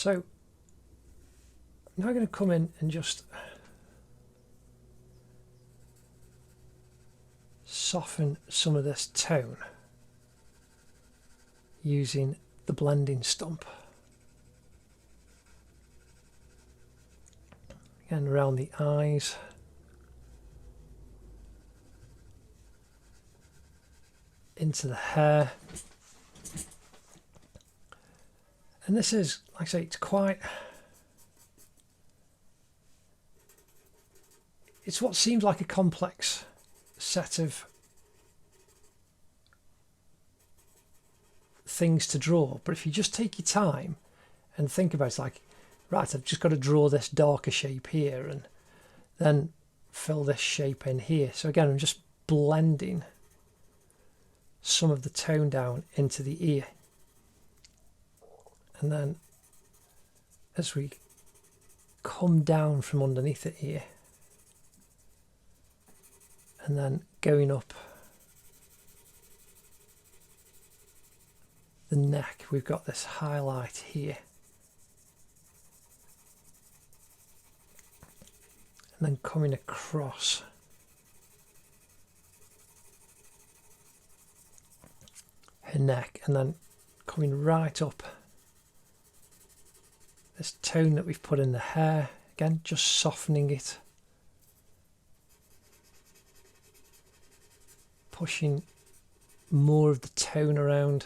So I'm now going to come in and just soften some of this tone using the blending stump. Again, around the eyes. Into the hair. And this is, like I say, it's what seems like a complex set of things to draw, but if you just take your time and think about it, like, right, I've just got to draw this darker shape here and then fill this shape in here. So again, I'm just blending some of the tone down into the ear. And then as we come down from underneath the ear and then going up the neck, we've got this highlight here. And then coming across her neck and then coming right up this tone that we've put in the hair, again just softening it, pushing more of the tone around.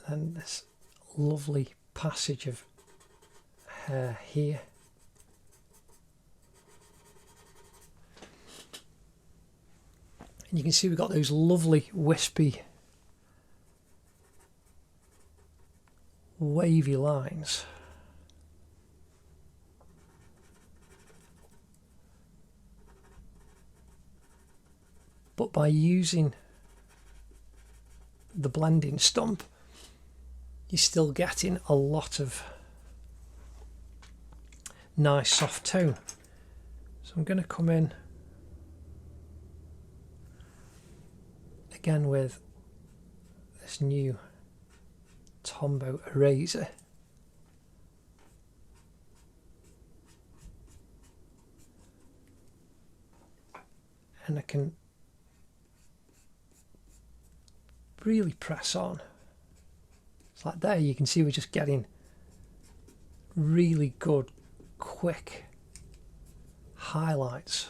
And this lovely passage of hair here. And you can see we've got those lovely wispy wavy lines. But by using the blending stump, you're still getting a lot of nice soft tone. So I'm going to come in again with this new Tombow eraser. And I can really press on. It's like there you can see we're just getting really good, quick highlights.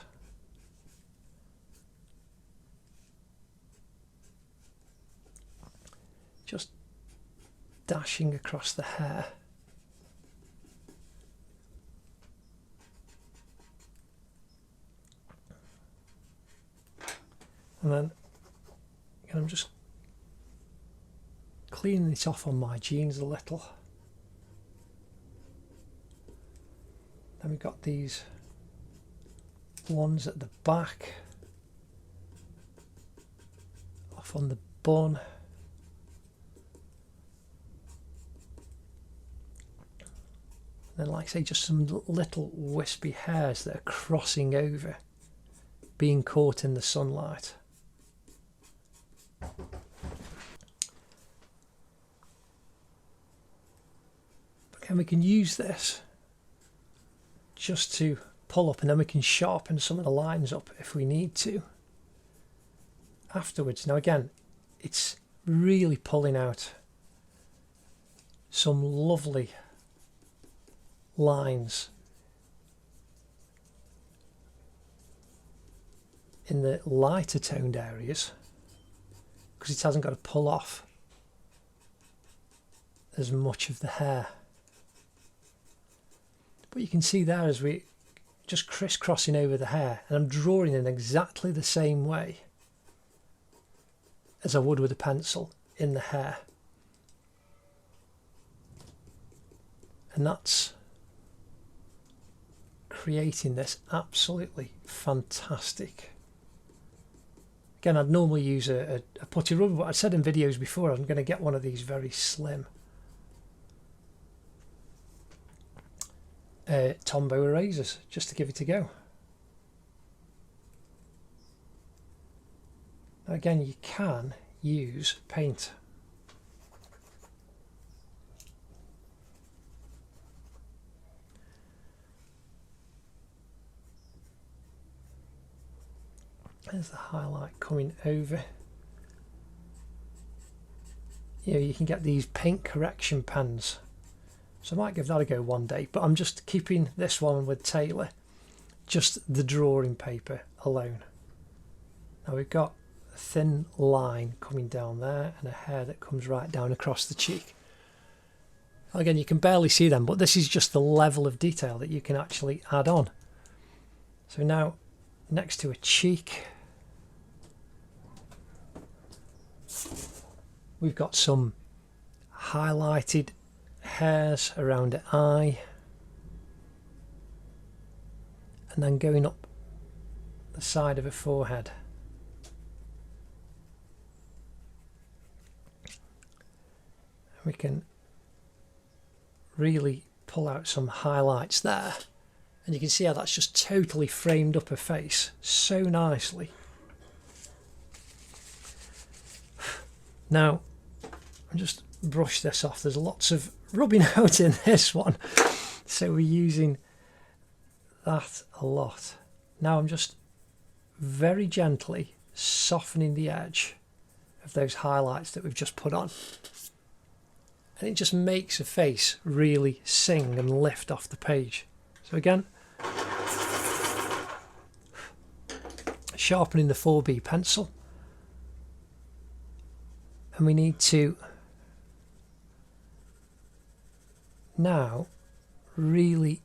Just dashing across the hair. And then I'm just cleaning it off on my jeans a little. Then we've got these ones at the back, off on the bun. And then, like I say, just some little wispy hairs that are crossing over, being caught in the sunlight. And we can use this just to pull up, and then we can sharpen some of the lines up if we need to afterwards. Now again, it's really pulling out some lovely lines in the lighter toned areas because it hasn't got to pull off as much of the hair. But you can see there as we just crisscrossing over the hair, and I'm drawing in exactly the same way as I would with a pencil in the hair. And that's creating this absolutely fantastic. Again, I'd normally use a putty rubber, but I said in videos before I'm going to get one of these very slim Tombow erasers just to give it a go. again, you can use paint. There's the highlight coming over. You know, you can get these paint correction pens, so I might give that a go one day, but I'm just keeping this one with Taylor, just the drawing paper alone. Now we've got a thin line coming down there and a hair that comes right down across the cheek. Again, you can barely see them, but this is just the level of detail that you can actually add on. So now, next to a cheek, we've got some highlighted hairs around the eye, and then going up the side of a forehead. We can really pull out some highlights there, and you can see how that's just totally framed up her face so nicely. Now, I'll just brush this off. There's lots of rubbing out in this one, so we're using that a lot. Now I'm just very gently softening the edge of those highlights that we've just put on. And it just makes a face really sing and lift off the page. So again, sharpening the 4B pencil. And we need to now really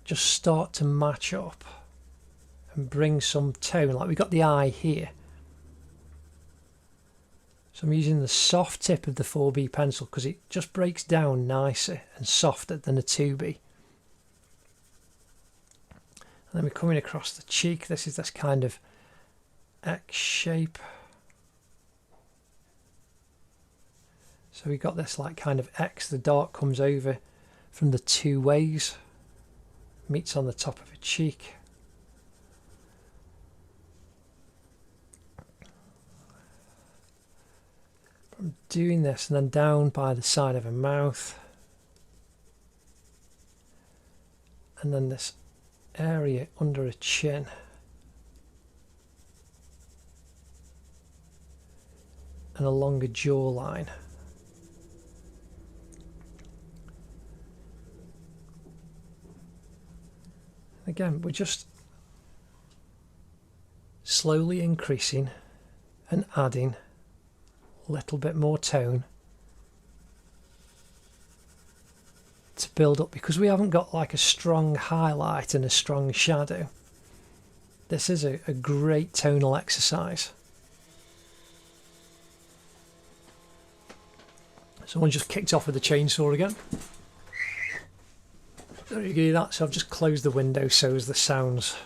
just start to match up and bring some tone. Like we've got the eye here. So I'm using the soft tip of the 4B pencil because it just breaks down nicer and softer than a 2B. And then we're coming across the cheek. This is this kind of X shape. So we've got this like kind of X, the dark comes over from the two ways, meets on the top of a cheek. I'm doing this and then down by the side of a mouth. And then this area under a chin. And along a jawline. Again, we're just slowly increasing and adding a little bit more tone to build up, because we haven't got like a strong highlight and a strong shadow. This is a great tonal exercise. Someone just kicked off with the chainsaw again. There you go, so I've just closed the window so as the sound's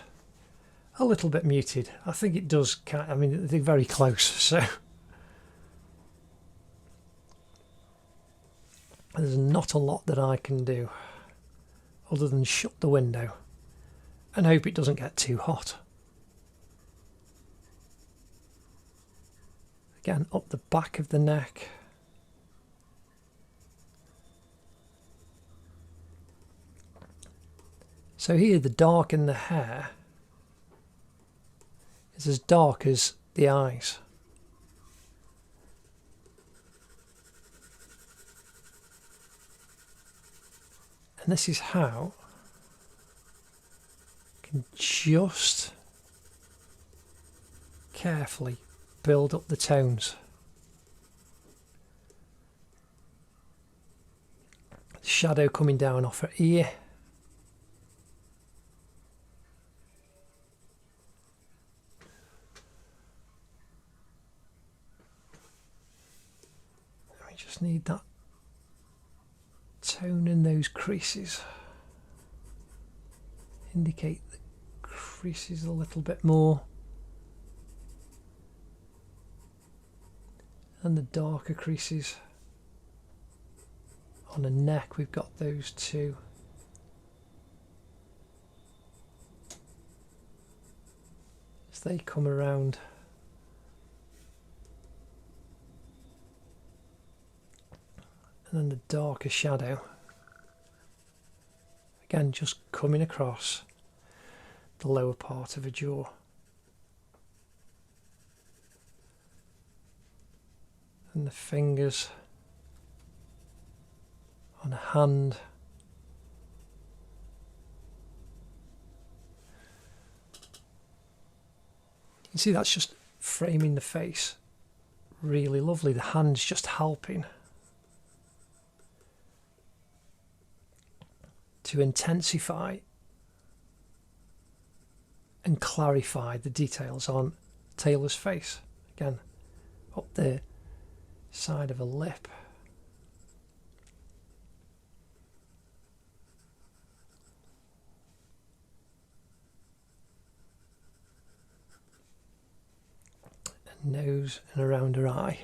a little bit muted. I think it does, I mean, they're very close, so there's not a lot that I can do other than shut the window and hope it doesn't get too hot. Again, up the back of the neck. So here the dark in the hair is as dark as the eyes. And this is how you can just carefully build up the tones. The shadow coming down off her ear. Just need that tone in those creases. Indicate the creases a little bit more. And the darker creases. On the neck we've got those two. It's as they come around. And then the darker shadow, again just coming across the lower part of a jaw. And the fingers on a hand. You can see that's just framing the face really lovely. The hand's just helping to intensify and clarify the details on Taylor's face. Again, up the side of a lip. And nose and around her eye.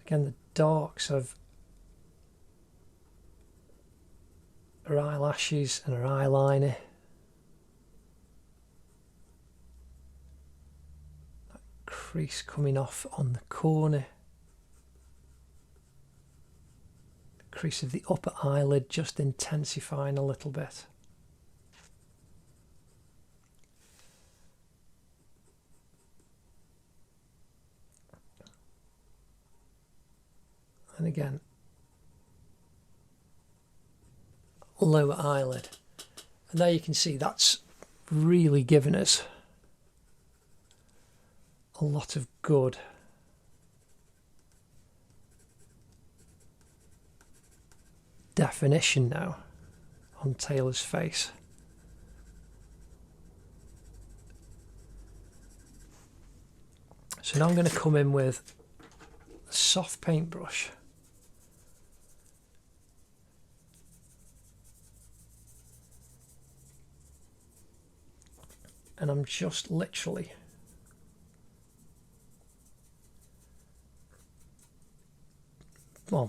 Again, the darks of her eyelashes and her eyeliner. That crease coming off on the corner. The crease of the upper eyelid just intensifying a little bit. And again, lower eyelid. And there you can see that's really given us a lot of good definition now on Taylor's face. So now I'm going to come in with a soft paintbrush. And I'm just literally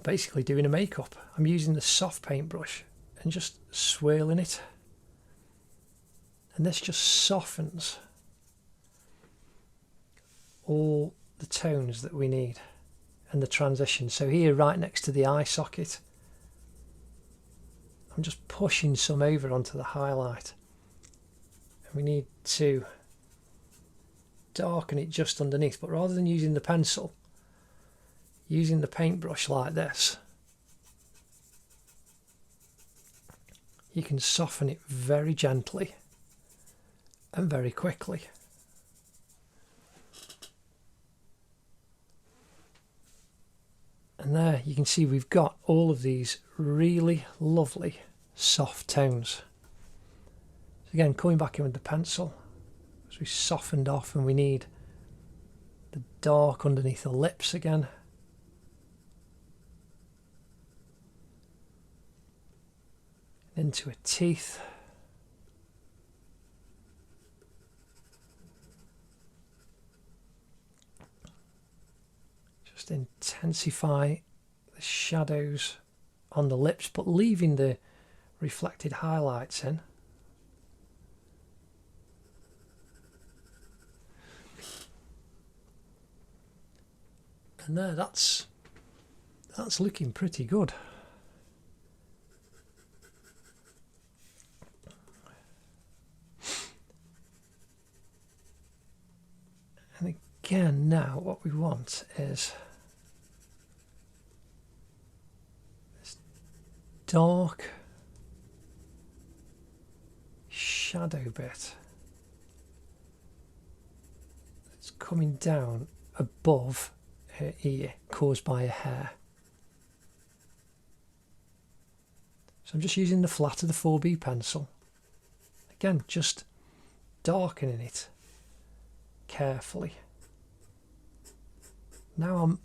basically doing a makeup. I'm using the soft paintbrush and just swirling it. And this just softens all the tones that we need and the transition. So here, right next to the eye socket, I'm just pushing some over onto the highlight. We need to darken it just underneath, but rather than using the pencil, using the paintbrush like this, you can soften it very gently and very quickly. And there you can see we've got all of these really lovely soft tones. Again, coming back in with the pencil, as we softened off, and we need the dark underneath the lips again. Into her teeth. Just intensify the shadows on the lips, but leaving the reflected highlights in. And there, that's looking pretty good. And again, now what we want is this dark shadow bit that's coming down above her ear, caused by a hair. So I'm just using the flat of the 4B pencil. Again, just darkening it carefully. Now I'm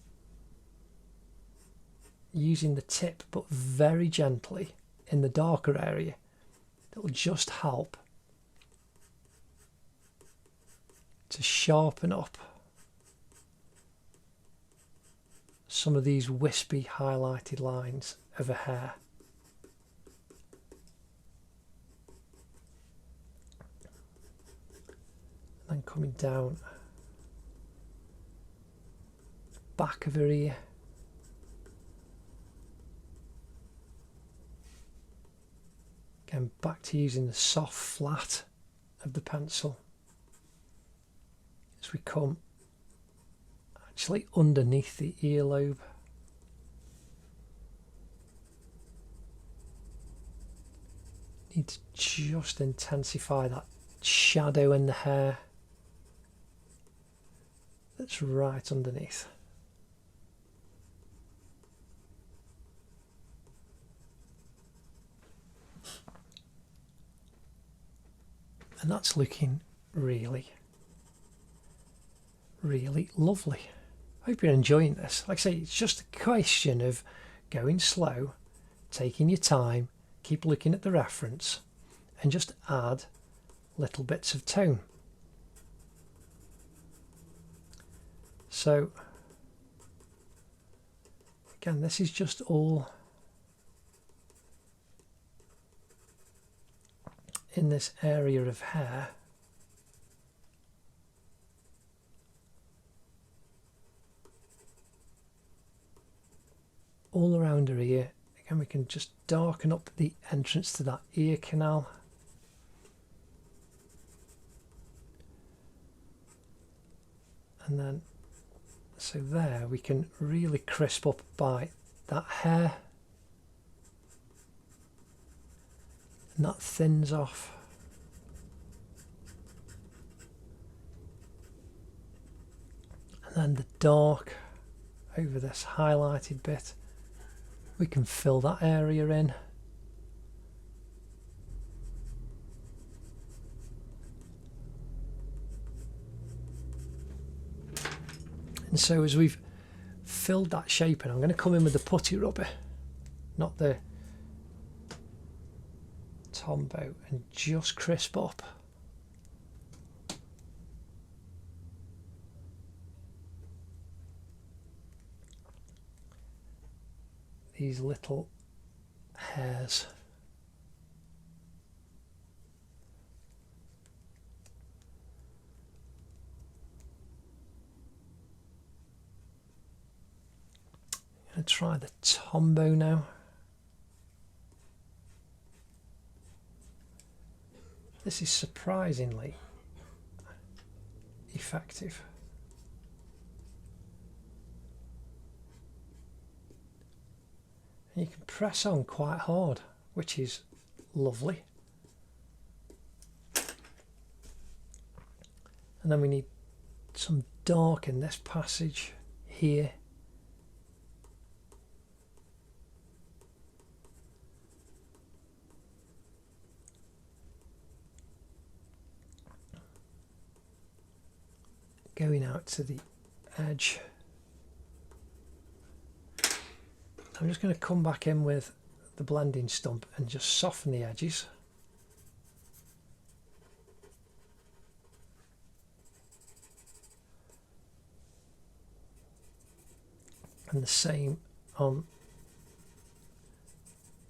using the tip, but very gently in the darker area. It'll just help to sharpen up some of these wispy highlighted lines of a hair. coming down the back of her ear. Again, back to using the soft flat of the pencil as we come actually underneath the earlobe. Need to just intensify that shadow in the hair that's right underneath. And that's looking really, really lovely. I hope you're enjoying this. Like I say, it's just a question of going slow, taking your time, keep looking at the reference, and just add little bits of tone. So again, this is just all in this area of hair. All around her ear. Again, we can just darken up the entrance to that ear canal. And then, so there we can really crisp up by that hair. And that thins off. And then the dark over this highlighted bit, we can fill that area in. And so as we've filled that shape in, I'm going to come in with the putty rubber, not the Tombow, and just crisp up these little hairs. I'm going to try the Tombow now. This is surprisingly effective. And you can press on quite hard, which is lovely. And then we need some dark in this passage here. Going out to the edge. I'm just going to come back in with the blending stump and just soften the edges. And the same on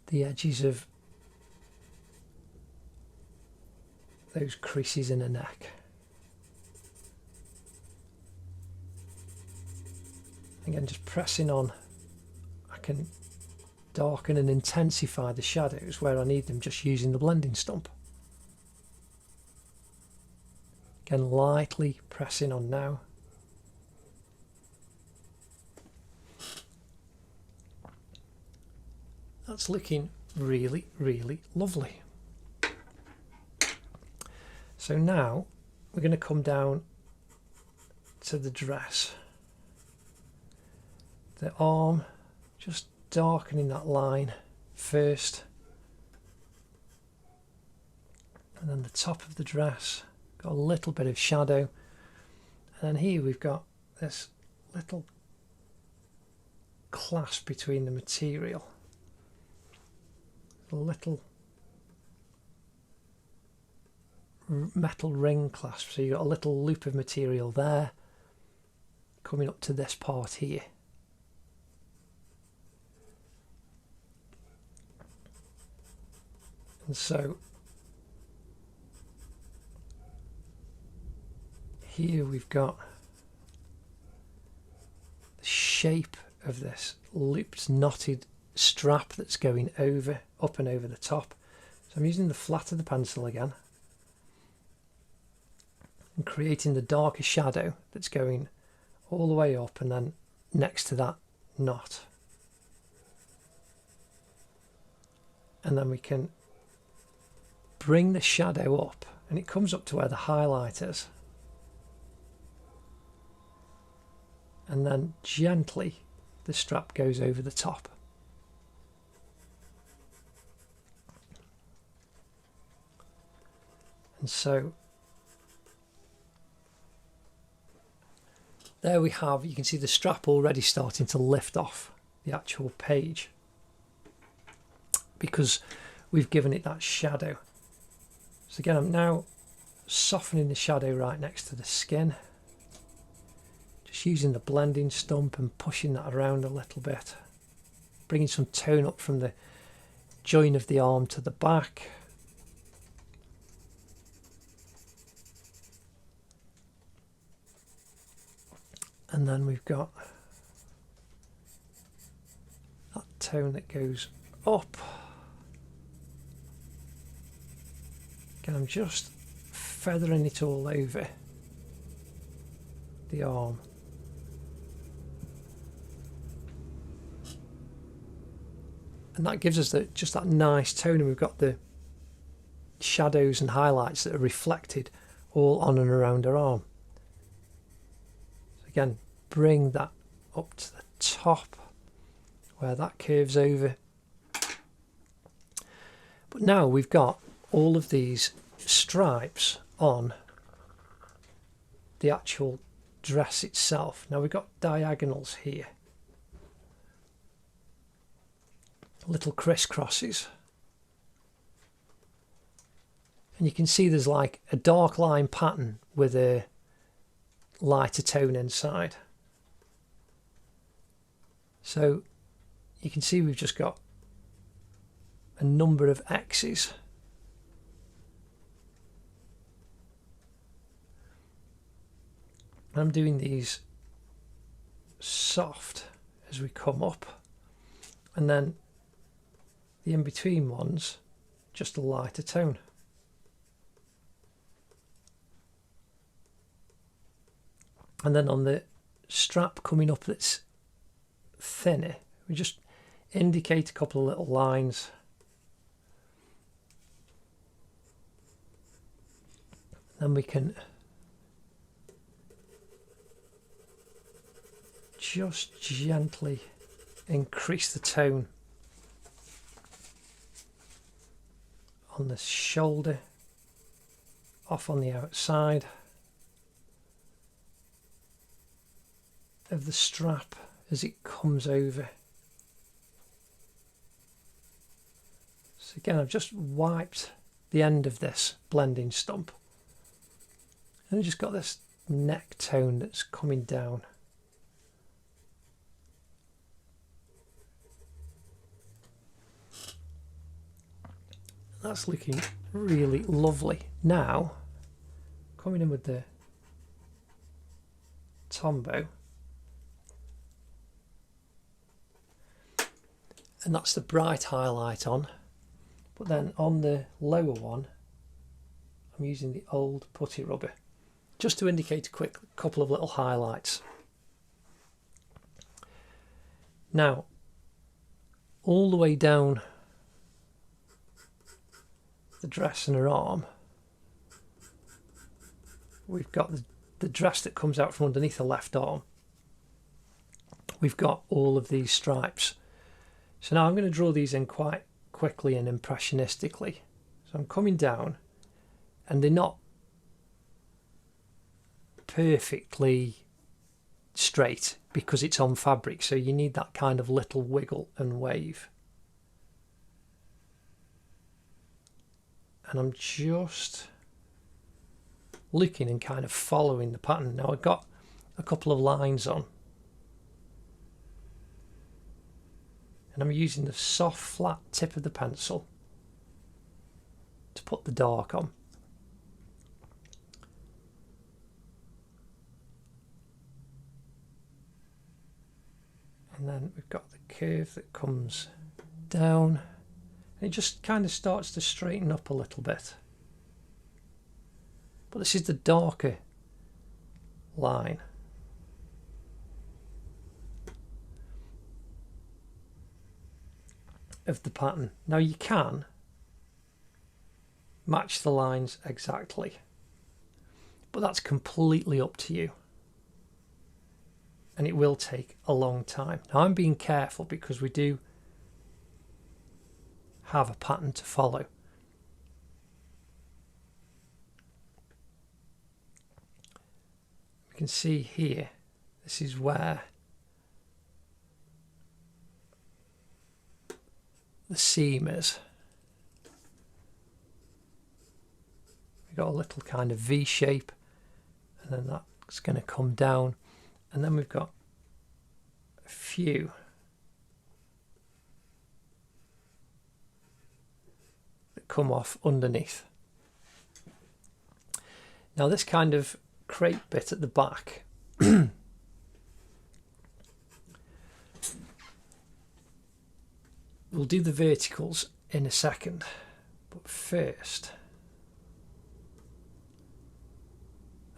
the edges of those creases in the neck. Again, just pressing on, I can darken and intensify the shadows where I need them just using the blending stump. Again, lightly pressing on now. That's looking really, really lovely. So now we're going to come down to the dress. The arm, just darkening that line first, and then the top of the dress, got a little bit of shadow, and then here we've got this little clasp between the material, a little metal ring clasp, so you've got a little loop of material there coming up to this part here. And so here we've got the shape of this looped knotted strap that's going over, up and over the top. So I'm using the flat of the pencil again and creating the darker shadow that's going all the way up and then next to that knot. And then we can bring the shadow up and it comes up to where the highlight is. And then gently the strap goes over the top. And so there we have, you can see the strap already starting to lift off the actual page because we've given it that shadow. So again, I'm now softening the shadow right next to the skin. Just using the blending stump and pushing that around a little bit. Bringing some tone up from the join of the arm to the back. And then we've got that tone that goes up. Again, I'm just feathering it all over the arm. And that gives us just that nice tone, and we've got the shadows and highlights that are reflected all on and around our arm. So again, bring that up to the top where that curves over. But now we've got all of these stripes on the actual dress itself. Now we've got diagonals here, little crisscrosses, and you can see there's like a dark line pattern with a lighter tone inside. So you can see we've just got a number of X's. I'm doing these soft as we come up, and then the in-between ones just a lighter tone. And then on the strap coming up that's thinner, we just indicate a couple of little lines. Then we can just gently increase the tone on the shoulder, off on the outside of the strap as it comes over. So again, I've just wiped the end of this blending stump and I've just got this neck tone that's coming down. That's looking really lovely. Now, coming in with the Tombow, and that's the bright highlight on, but then on the lower one I'm using the old putty rubber just to indicate a quick couple of little highlights. Now all the way down the dress and her arm we've got the dress that comes out from underneath the left arm. We've got all of these stripes. So now I'm going to draw these in quite quickly and impressionistically. So I'm coming down and they're not perfectly straight because it's on fabric, so you need that kind of little wiggle and wave. And I'm just looking and kind of following the pattern. Now I've got a couple of lines on, and I'm using the soft flat tip of the pencil to put the dark on. And then we've got the curve that comes down. And it just kind of starts to straighten up a little bit. But this is the darker line. Of the pattern. Now you can match the lines exactly, but that's completely up to you, and it will take a long time. Now I'm being careful because we do have a pattern to follow. We can see here, this is where the seam is. We've got a little kind of V shape, and then that's going to come down, and then we've got a few that come off underneath. Now this kind of crepe bit at the back we'll do the verticals in a second, but first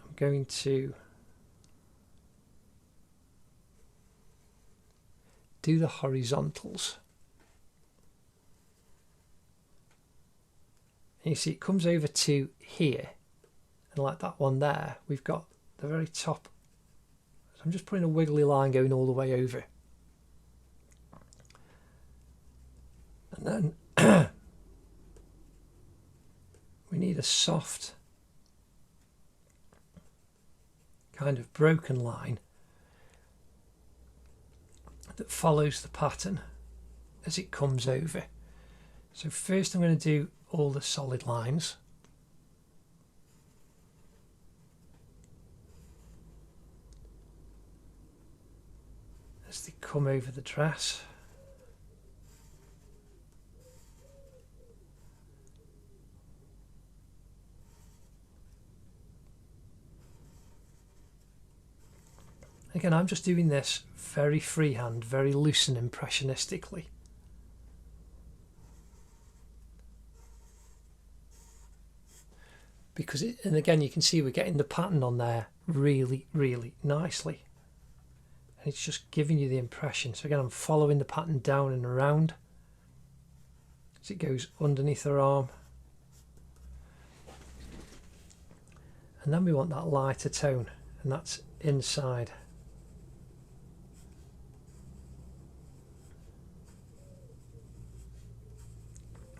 I'm going to do the horizontals. And you see it comes over to here, and like that one there, we've got the very top. So I'm just putting a wiggly line going all the way over. And then we need a soft kind of broken line that follows the pattern as it comes over. So first I'm going to do all the solid lines. As they come over the dress. Again, I'm just doing this very freehand, very loose and impressionistically. Because and again, you can see we're getting the pattern on there really, really nicely. And it's just giving you the impression. So again, I'm following the pattern down and around as it goes underneath her arm. And then we want that lighter tone, and that's inside.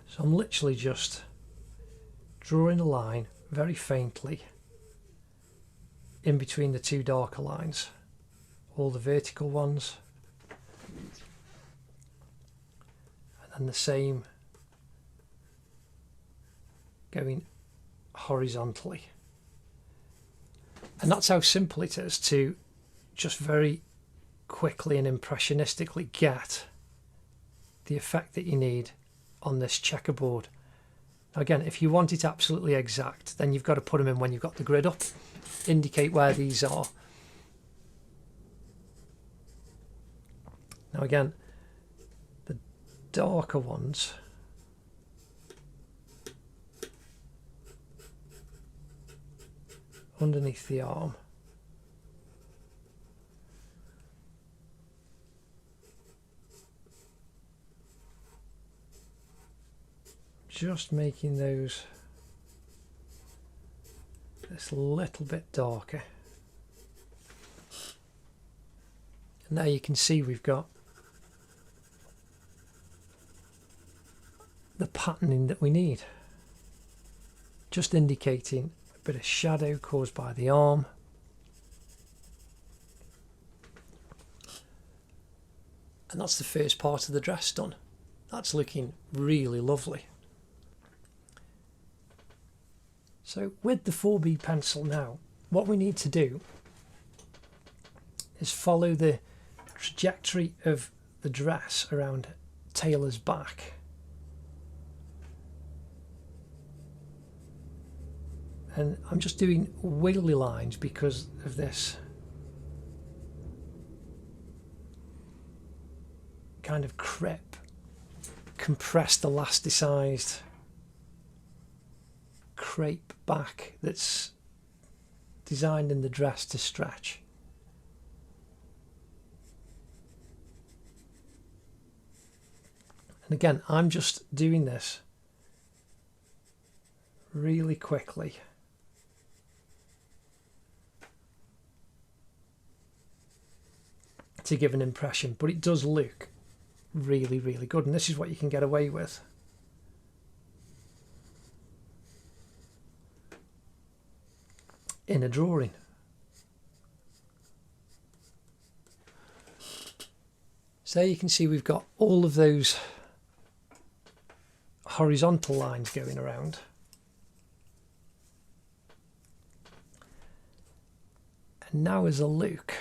So I'm literally just drawing a line very faintly in between the two darker lines, all the vertical ones, and then the same going horizontally. And that's how simple it is to just very quickly and impressionistically get the effect that you need on this checkerboard. Again, if you want it absolutely exact, then you've got to put them in when you've got the grid up, indicate where these are. Now again, the darker ones underneath the arm, just making those this little bit darker. And now you can see we've got the patterning that we need, just indicating a bit of shadow caused by the arm. And that's the first part of the dress done. That's looking really lovely. So with the 4B pencil now, what we need to do is follow the trajectory of the dress around Taylor's back. And I'm just doing wiggly lines because of this kind of crepe, compressed, elasticized crepe back that's designed in the dress to stretch. And again, I'm just doing this really quickly. To give an impression, but it does look really, really good, and this is what you can get away with. In a drawing. So you can see we've got all of those horizontal lines going around. And now as a look,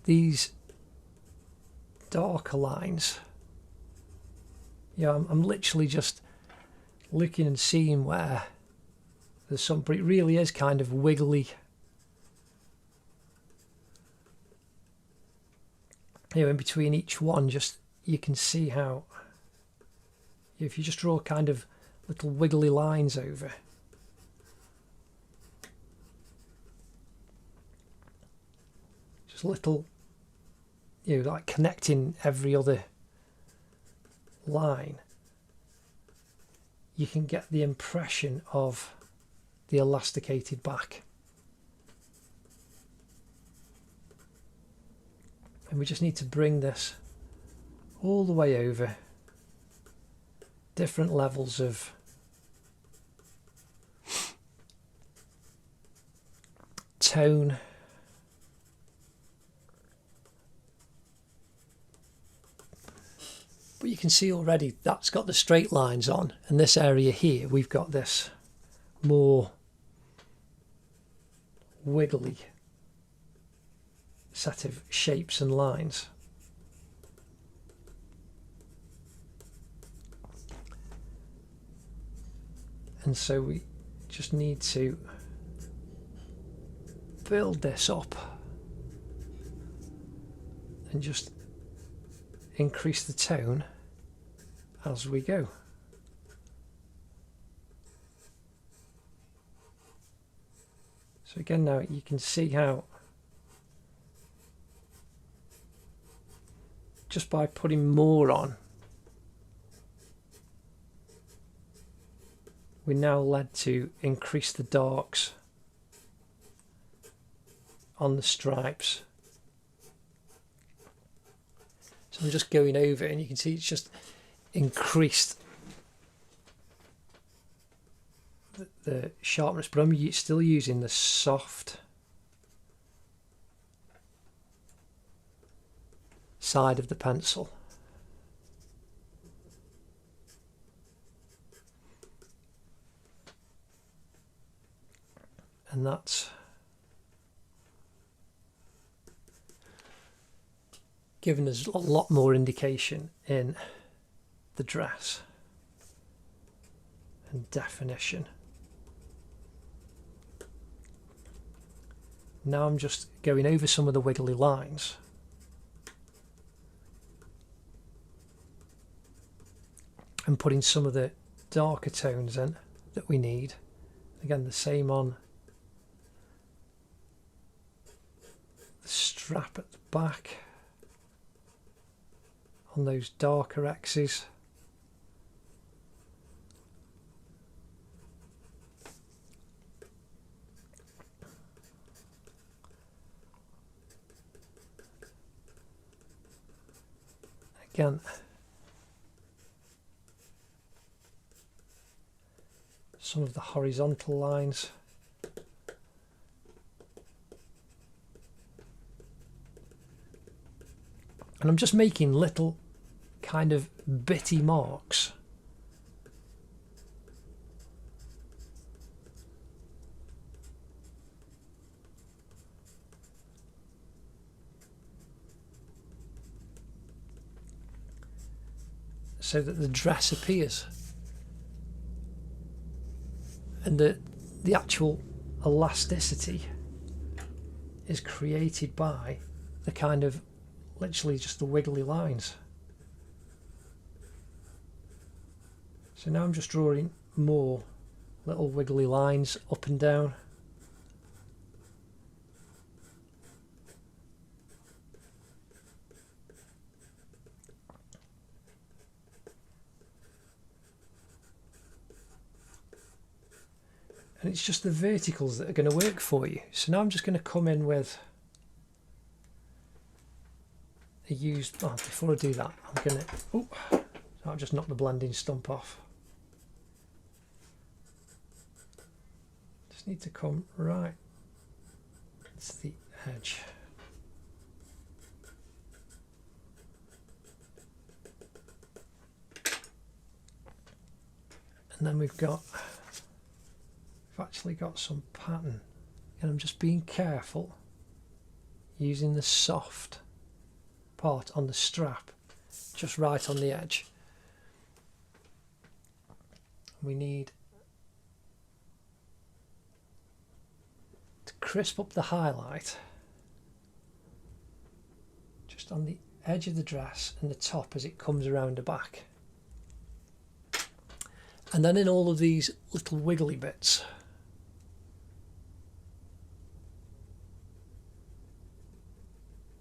these darker lines, I'm literally just looking and seeing where there's some, but it really is kind of wiggly. In between each one, just you can see how, if you just draw kind of little wiggly lines over, just little, like connecting every other line, you can get the impression of the elasticated back. And we just need to bring this all the way over, different levels of tone. But you can see already that's got the straight lines on, and this area here we've got this more wiggly set of shapes and lines. And so we just need to build this up and just increase the tone as we go. So again, now you can see how just by putting more on, we now led to increase the darks on the stripes. So I'm just going over, and you can see it's just increased the sharpness, but I'm still using the soft side of the pencil. And that's given us a lot more indication in the dress and definition. Now I'm just going over some of the wiggly lines. And putting some of the darker tones in that we need. Again, the same on the strap at the back, on those darker X's. Again, some of the horizontal lines. And I'm just making little kind of bitty marks. So that the dress appears. And the actual elasticity is created by the kind of literally just the wiggly lines. So now I'm just drawing more little wiggly lines up and down. And it's just the verticals that are going to work for you. So now I'm just going to come in with a used, oh, before I do that, I'm going to, oh, I'll just knock the blending stump off. Just need to come right to the edge. And then we've actually got some pattern, and I'm just being careful using the soft part on the strap just right on the edge. We need to crisp up the highlight just on the edge of the dress and the top as it comes around the back, and then in all of these little wiggly bits.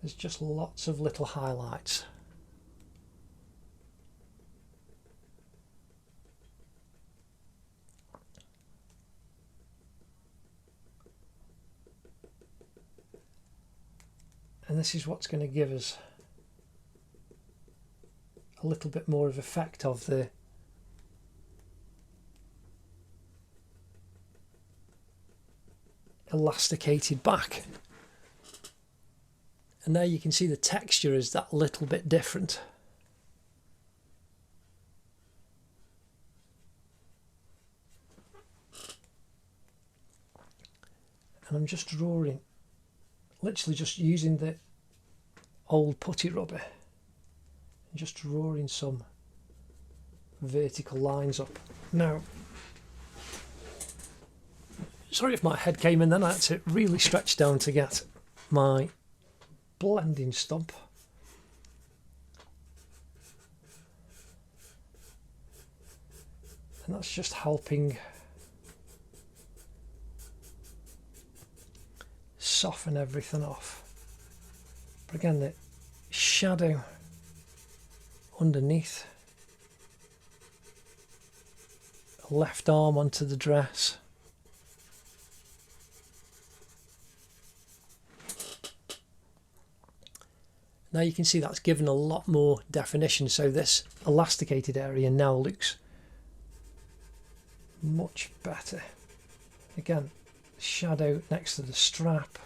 There's just lots of little highlights. And this is what's going to give us a little bit more of effect of the elasticated back. And there you can see the texture is that little bit different. And I'm just drawing, literally just using the old putty rubber and just drawing some vertical lines up. Now, sorry if my head came in then, I had to really stretch down to get my blending stump. And that's just helping soften everything off. But again, the shadow underneath, left arm onto the dress. Now you can see that's given a lot more definition, so this elasticated area now looks much better. Again, shadow next to the strap,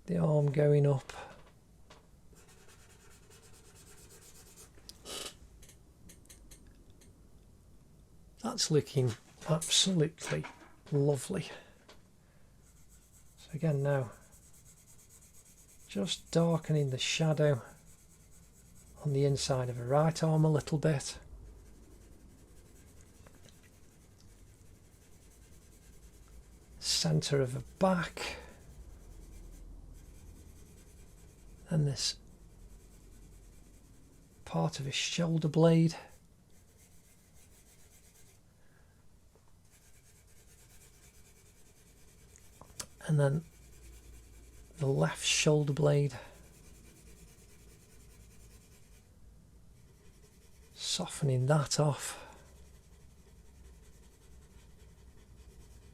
the arm going up. That's looking absolutely lovely. So again now, just darkening the shadow on the inside of her right arm a little bit. Centre of her back. And this part of his shoulder blade. And then the left shoulder blade. Softening that off.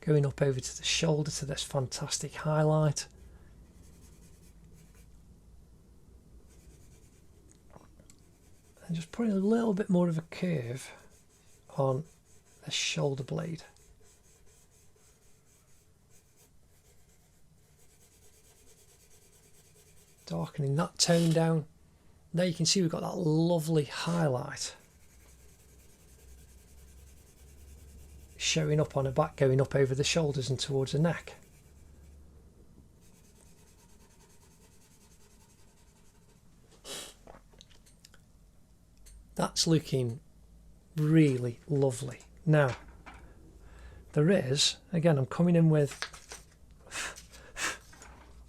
Going up over to the shoulder to this fantastic highlight. And just putting a little bit more of a curve on the shoulder blade. Darkening that tone down. Now you can see we've got that lovely highlight showing up on her back, going up over the shoulders and towards the neck. That's looking really lovely. Now, there is, again, I'm coming in with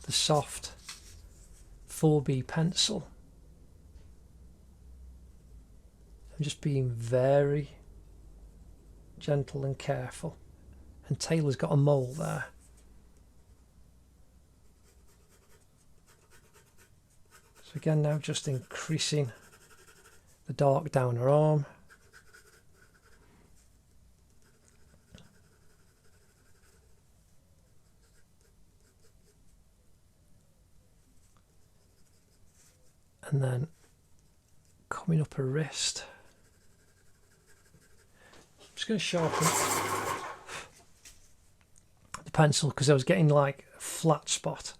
the soft 4B pencil. I'm just being very gentle and careful. And Taylor's got a mole there. So again, now just increasing the dark down her arm. And then coming up her wrist. I'm just going to sharpen the pencil because I was getting like a flat spot.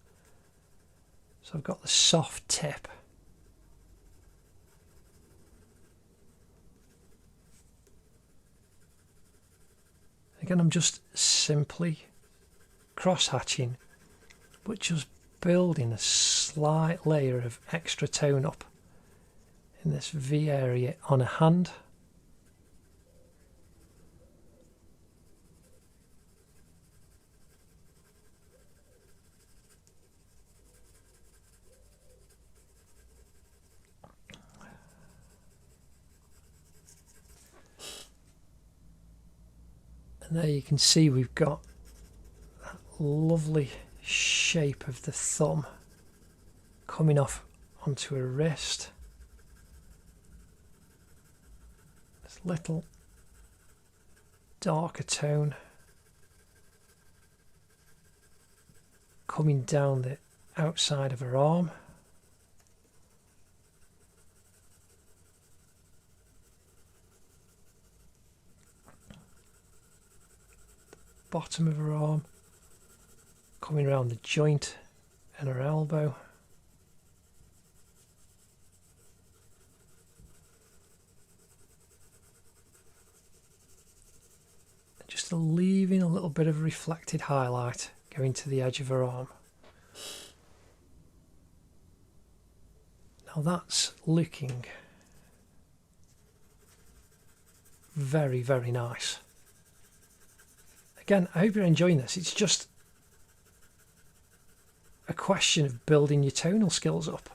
So I've got the soft tip. Again, I'm just simply cross-hatching, but just building a slight layer of extra tone up in this V area on a hand. And there you can see we've got that lovely shape of the thumb coming off onto her wrist. This little darker tone coming down the outside of her arm. Bottom of her arm coming around the joint and her elbow. And just leaving a little bit of reflected highlight going to the edge of her arm. Now that's looking very, very nice. Again, I hope you're enjoying this. It's just a question of building your tonal skills up.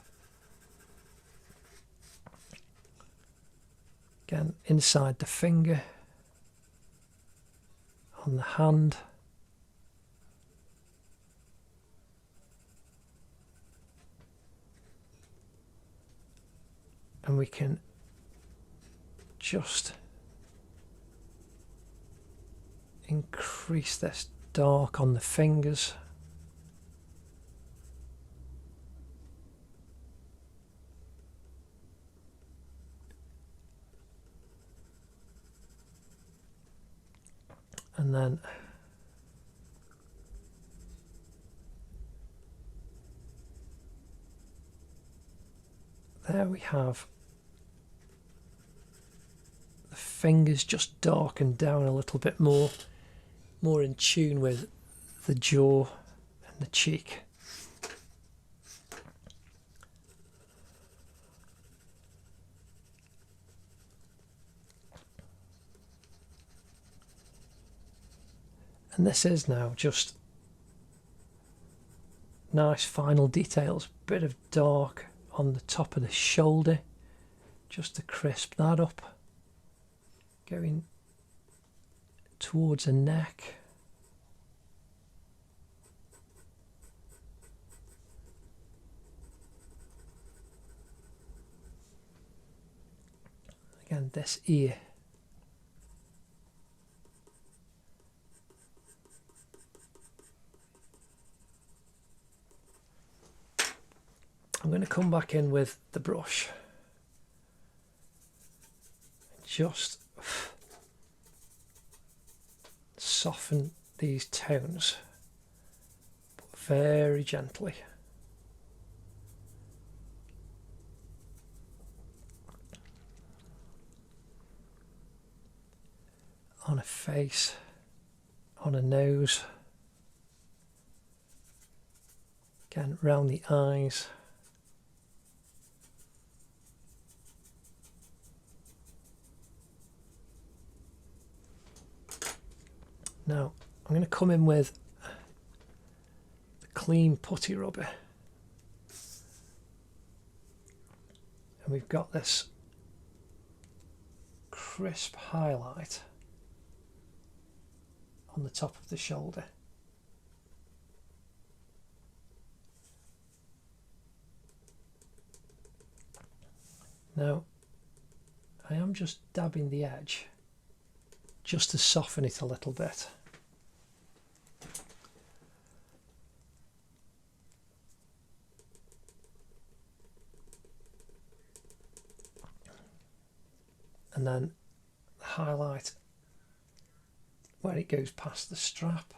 Again, inside the finger, on the hand. And we can just increase this dark on the fingers. And then there we have the fingers just darkened down a little bit more in tune with the jaw and the cheek. And this is now just nice final details, bit of dark on the top of the shoulder just to crisp that up, going towards the neck. Again, this ear. I'm going to come back in with the brush. Just soften these tones, but very gently. On a face, on a nose, again round the eyes. Now I'm going to come in with the clean putty rubber, and we've got this crisp highlight on the top of the shoulder. Now I am just dabbing the edge just to soften it a little bit. And then highlight where it goes past the strap.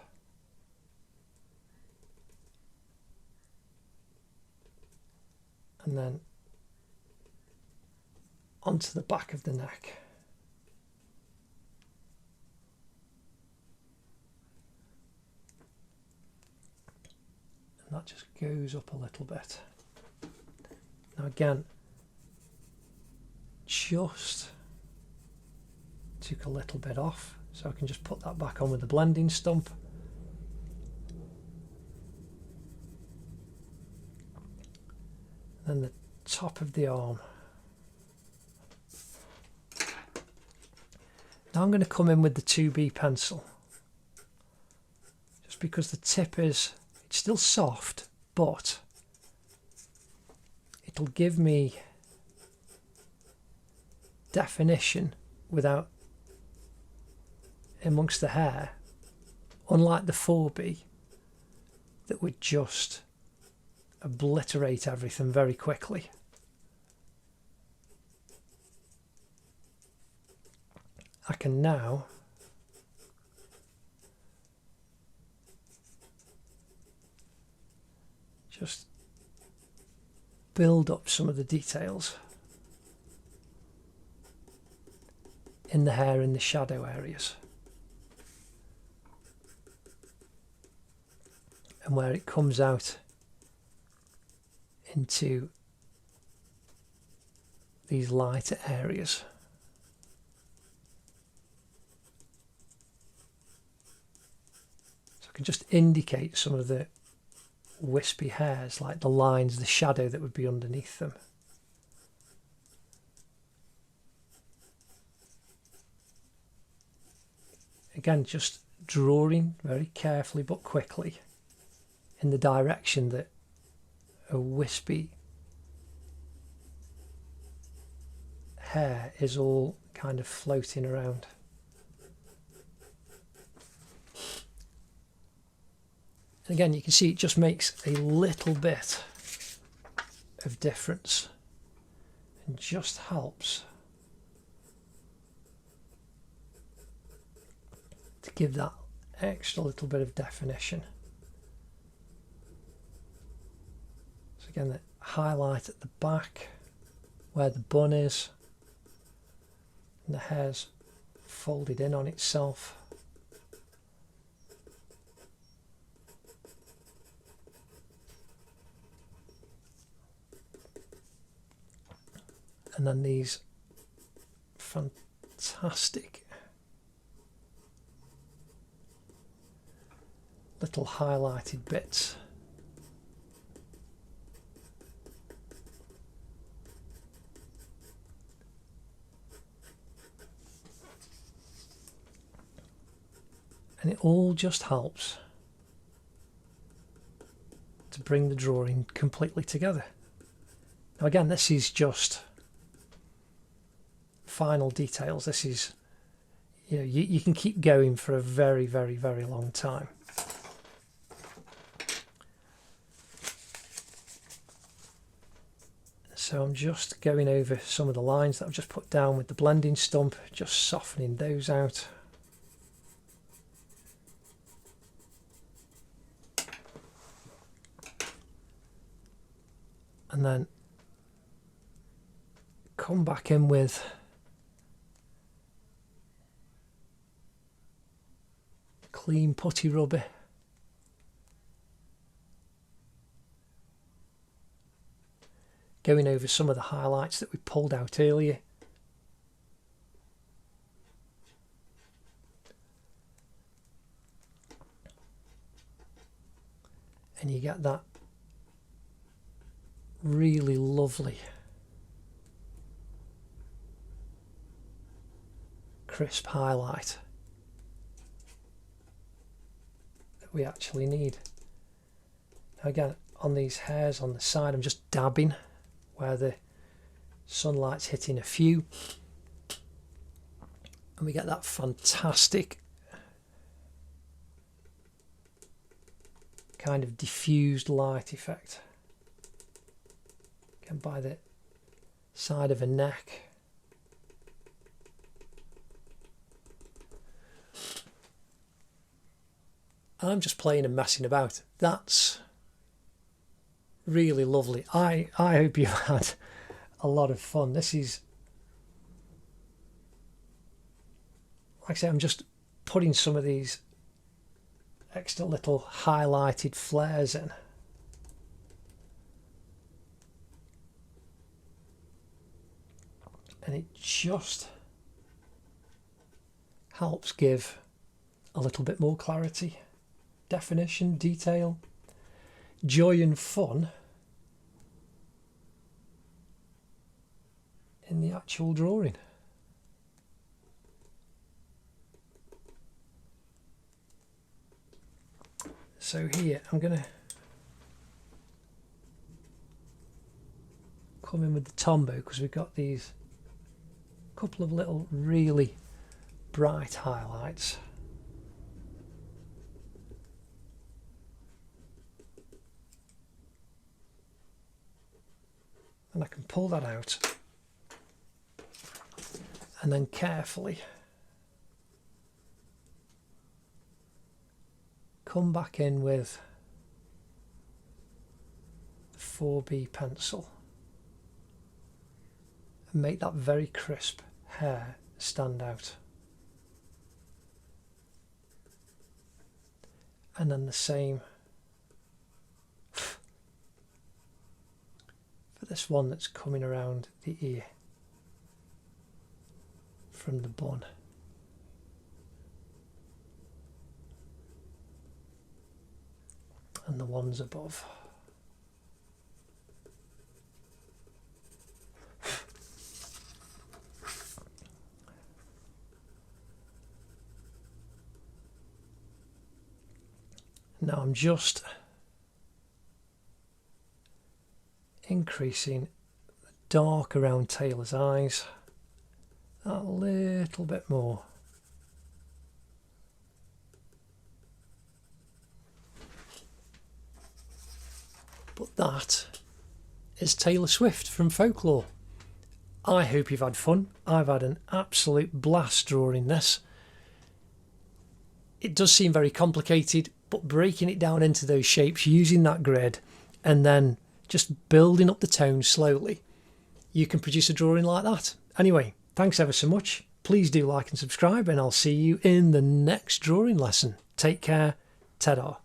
And then onto the back of the neck. And that just goes up a little bit. Now again, just took a little bit off, so I can just put that back on with the blending stump. Then the top of the arm. Now I'm going to come in with the 2B pencil, just because the tip it's still soft, but it'll give me definition without amongst the hair, unlike the 4B that would just obliterate everything very quickly. I can now just build up some of the details in the hair in the shadow areas, and where it comes out into these lighter areas. So I can just indicate some of the wispy hairs, like the lines, the shadow that would be underneath them. Again, just drawing very carefully but quickly in the direction that a wispy hair is all kind of floating around. And again, you can see it just makes a little bit of difference and just helps to give that extra little bit of definition. So again, the highlight at the back where the bun is, and the hair's folded in on itself. And then these fantastic little highlighted bits. And it all just helps to bring the drawing completely together. Now again, this is just final details. This is, you know, you can keep going for a very, very, very long time. So I'm just going over some of the lines that I've just put down with the blending stump, just softening those out. And then come back in with clean putty rubber. Going over some of the highlights that we pulled out earlier. and you get that really lovely crisp highlight that we actually need. Now again, on these hairs on the side, I'm just dabbing where the sunlight's hitting a few, and we get that fantastic kind of diffused light effect. Again, by the side of a neck. I'm just playing and messing about. That's really lovely. I hope you've had a lot of fun. This is, like I say, I'm just putting some of these extra little highlighted flares in. And it just helps give a little bit more clarity, definition, detail, joy and fun in the actual drawing. So here I'm going to come in with the Tombow because we've got these couple of little really bright highlights. And I can pull that out and then carefully come back in with the 4B pencil and make that very crisp hair stand out. And then the same for this one that's coming around the ear from the bun. And the ones above. Now I'm just increasing the dark around Taylor's eyes a little bit more. But that is Taylor Swift from Folklore. I hope you've had fun. I've had an absolute blast drawing this. It does seem very complicated, but breaking it down into those shapes using that grid and then just building up the tone slowly, you can produce a drawing like that. Anyway, thanks ever so much. Please do like and subscribe, and I'll see you in the next drawing lesson. Take care. Ta-da.